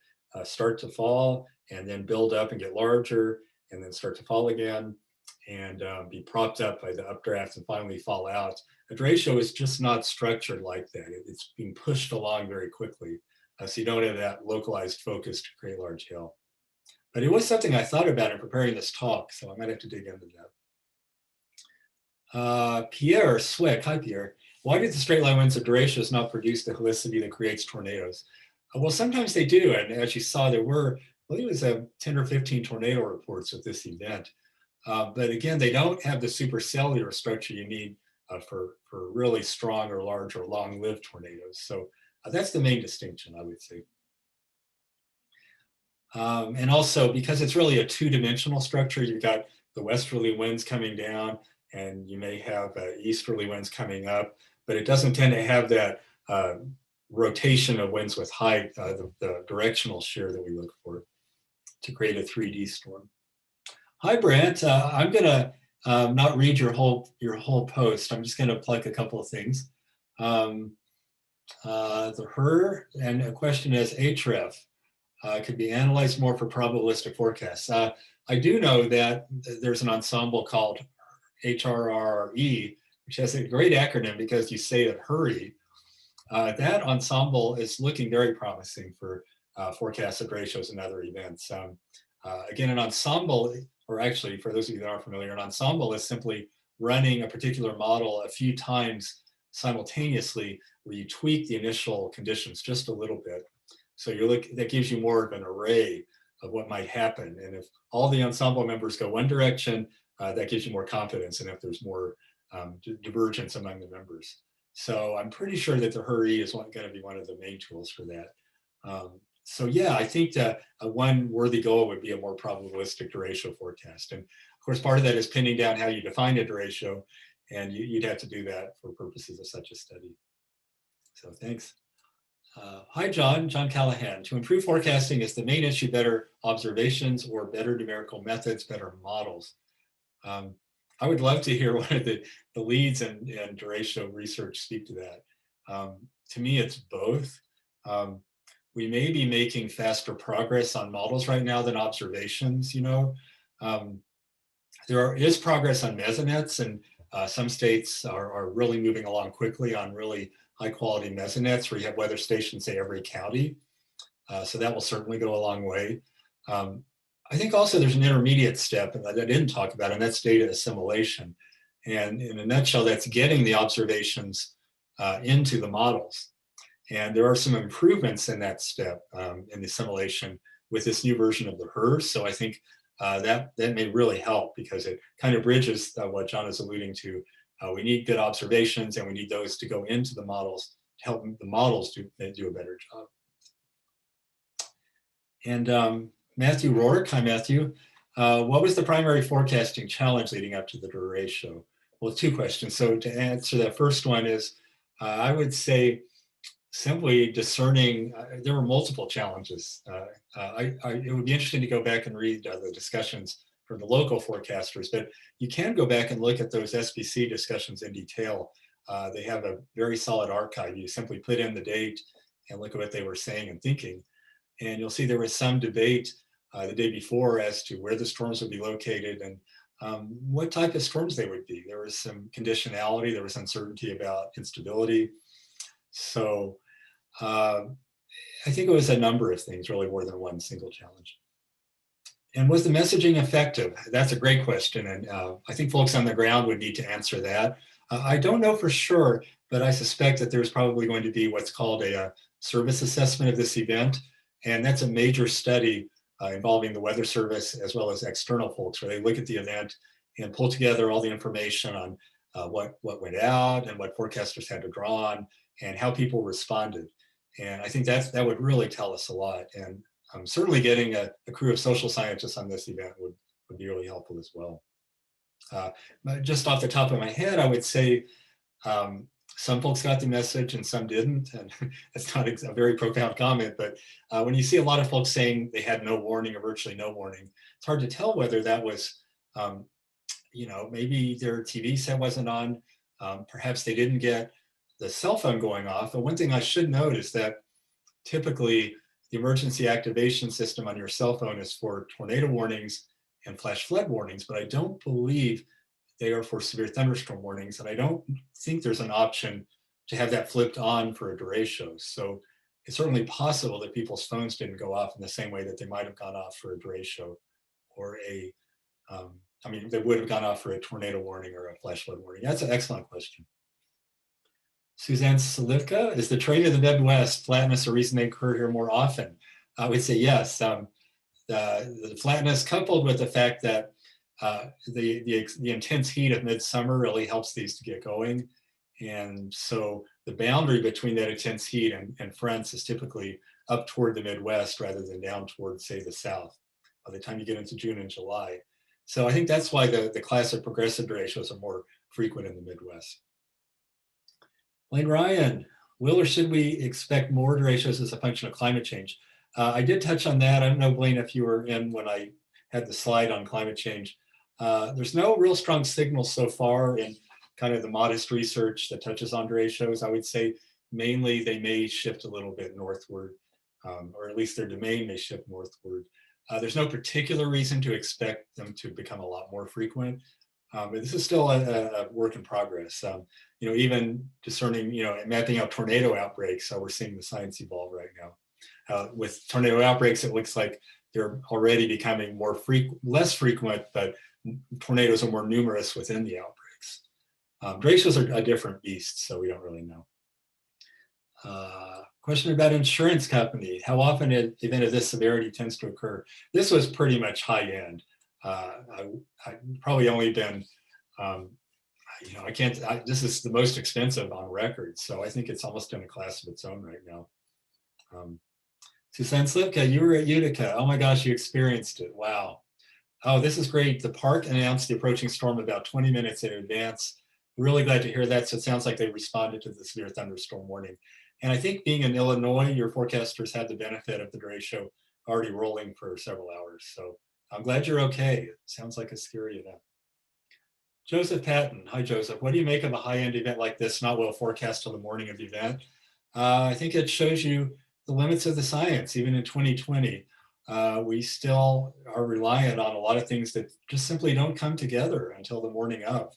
start to fall, and then build up and get larger, and then start to fall again, and be propped up by the updraft and finally fall out. A derecho is just not structured like that. It's being pushed along very quickly. So you don't have that localized focus to create large hail. But it was something I thought about in preparing this talk, so I might have to dig into that. Pierre Swick, hi Pierre. Why do the straight line winds of derechos not produce the helicity that creates tornadoes? Well, sometimes they do, and as you saw, there were, I believe it was 10 or 15 tornado reports at this event. But again, they don't have the supercellular structure you need for really strong or large or long-lived tornadoes. So that's the main distinction, I would say. And also, because it's really a two-dimensional structure, you've got the westerly winds coming down, and you may have easterly winds coming up, but it doesn't tend to have that rotation of winds with height, the directional shear that we look for to create a 3D storm. Hi, Brant. I'm gonna not read your whole post. I'm just gonna plug a couple of things. And a question is href. Could be analyzed more for probabilistic forecasts. I do know that there's an ensemble called HRRE, which has a great acronym because you say it hurry. That ensemble is looking very promising for forecasts of derechos and other events. Again, an ensemble, or actually for those of you that aren't familiar, an ensemble is simply running a particular model a few times simultaneously where you tweak the initial conditions just a little bit. So that gives you more of an array of what might happen. And if all the ensemble members go one direction, that gives you more confidence. And if there's more divergence among the members. So I'm pretty sure that the hurry is going to be one of the main tools for that. So yeah, I think that one worthy goal would be a more probabilistic derecho forecast. And of course, part of that is pinning down how you define a derecho, and you'd have to do that for purposes of such a study. So thanks. Hi, John Callahan. To improve forecasting, is the main issue better observations or better numerical methods, better models? I would love to hear one of the leads in derecho research speak to that. To me, it's both. We may be making faster progress on models right now than observations, There is progress on mesoNets, and some states are really moving along quickly on really high quality mesoNets where you have weather stations, say, every county. So that will certainly go a long way. I think also there's an intermediate step that I didn't talk about, and that's data assimilation. And in a nutshell, that's getting the observations into the models. And there are some improvements in that step in the assimilation with this new version of the HERS. So I think that may really help because it kind of bridges what John is alluding to. We need good observations, and we need those to go into the models to help the models do a better job. And Matthew Rourke, hi Matthew. What was the primary forecasting challenge leading up to the derecho? Well, two questions. So to answer that first one is, I would say simply discerning, there were multiple challenges. It would be interesting to go back and read the discussions from the local forecasters, but you can go back and look at those SPC discussions in detail. They have a very solid archive. You simply put in the date and look at what they were saying and thinking. And you'll see there was some debate the day before as to where the storms would be located and what type of storms they would be. There was some conditionality, there was uncertainty about instability. So I think it was a number of things, really more than one single challenge. And was the messaging effective? That's a great question. And I think folks on the ground would need to answer that. I don't know for sure, but I suspect that there's probably going to be what's called a service assessment of this event. And that's a major study involving the Weather Service as well as external folks, where they look at the event and pull together all the information on what went out and what forecasters had to draw on and how people responded. And I think that would really tell us a lot. And certainly getting a crew of social scientists on this event would be really helpful as well. But just off the top of my head, I would say some folks got the message and some didn't. And it's not a very profound comment, but when you see a lot of folks saying they had no warning or virtually no warning, it's hard to tell whether that was, maybe their TV set wasn't on. Perhaps they didn't get the cell phone going off. But one thing I should note is that typically the emergency activation system on your cell phone is for tornado warnings and flash flood warnings, but I don't believe they are for severe thunderstorm warnings. And I don't think there's an option to have that flipped on for a derecho. So it's certainly possible that people's phones didn't go off in the same way that they might have gone off for a derecho or they would have gone off for a tornado warning or a flash flood warning. That's an excellent question. Suzanne Slivka, is the terrain of the Midwest flatness a reason they occur here more often? I would say yes. The flatness coupled with the fact that the intense heat of midsummer really helps these to get going. And so the boundary between that intense heat and fronts is typically up toward the Midwest rather than down toward, say, the South by the time you get into June and July. So I think that's why the classic progressive derechos are more frequent in the Midwest. Blaine Ryan, will or should we expect more derechos as a function of climate change? I did touch on that. I don't know, Blaine, if you were in when I had the slide on climate change. There's no real strong signal so far in kind of the modest research that touches on derechos. I would say mainly they may shift a little bit northward, or at least their domain may shift northward. There's no particular reason to expect them to become a lot more frequent. But this is still a work in progress. Even discerning, mapping out tornado outbreaks, we're seeing the science evolve right now. With tornado outbreaks, it looks like they're already becoming less frequent, but tornadoes are more numerous within the outbreaks. Derechos are a different beast, so we don't really know. Question about insurance company. How often an event of this severity tends to occur? This was pretty much high end. I probably only been, this is the most expensive on record. So I think it's almost in a class of its own right now. Suzanne Slivka, you were at Utica. Oh my gosh, you experienced it. Wow. Oh, this is great. The park announced the approaching storm about 20 minutes in advance. Really glad to hear that. So it sounds like they responded to the severe thunderstorm warning. And I think being in Illinois, your forecasters had the benefit of the derecho already rolling for several hours. So I'm glad you're okay. It sounds like a scary event. Joseph Patton. Hi, Joseph. What do you make of a high-end event like this, not well forecast till the morning of the event? I think it shows you the limits of the science. Even in 2020, we still are reliant on a lot of things that just simply don't come together until the morning of.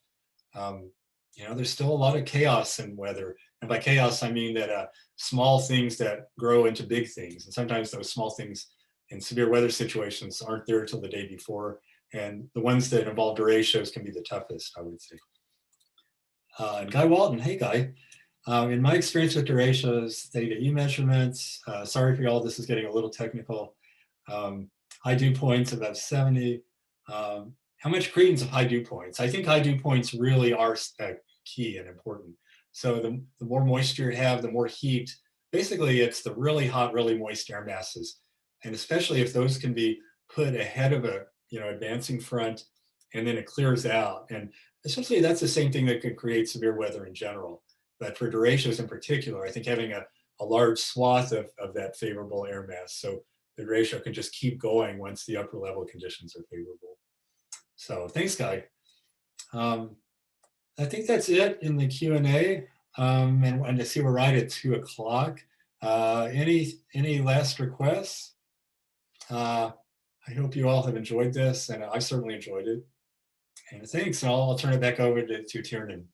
There's still a lot of chaos in weather. And by chaos, I mean that small things that grow into big things. And sometimes those small things in severe weather situations aren't there till the day before. And the ones that involve derechos can be the toughest, I would say. And Guy Walton, hey Guy. In my experience with derechos, they get U measurements. Sorry for y'all, this is getting a little technical. High dew points above 70. How much credence of high dew points? I think high dew points really are key and important. So the more moisture you have, the more heat. Basically, it's the really hot, really moist air masses. And especially if those can be put ahead of a advancing front and then it clears out. And essentially that's the same thing that could create severe weather in general. But for derechos in particular, I think having a large swath of that favorable air mass. So the derecho can just keep going once the upper level conditions are favorable. So thanks, Guy. I think that's it in the Q&A. And I see we're right at 2 o'clock. Any last requests? I hope you all have enjoyed this, and I certainly enjoyed it. And thanks, and I'll turn it back over to Tiernan.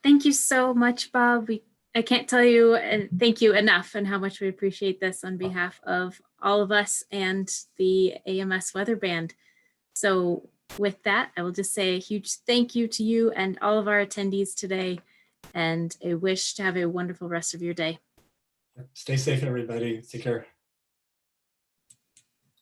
Thank you so much, Bob. I can't tell you and thank you enough and how much we appreciate this on behalf of all of us and the AMS Weather Band. So with that, I will just say a huge thank you to you and all of our attendees today, and a wish to have a wonderful rest of your day. Stay safe, everybody. Take care.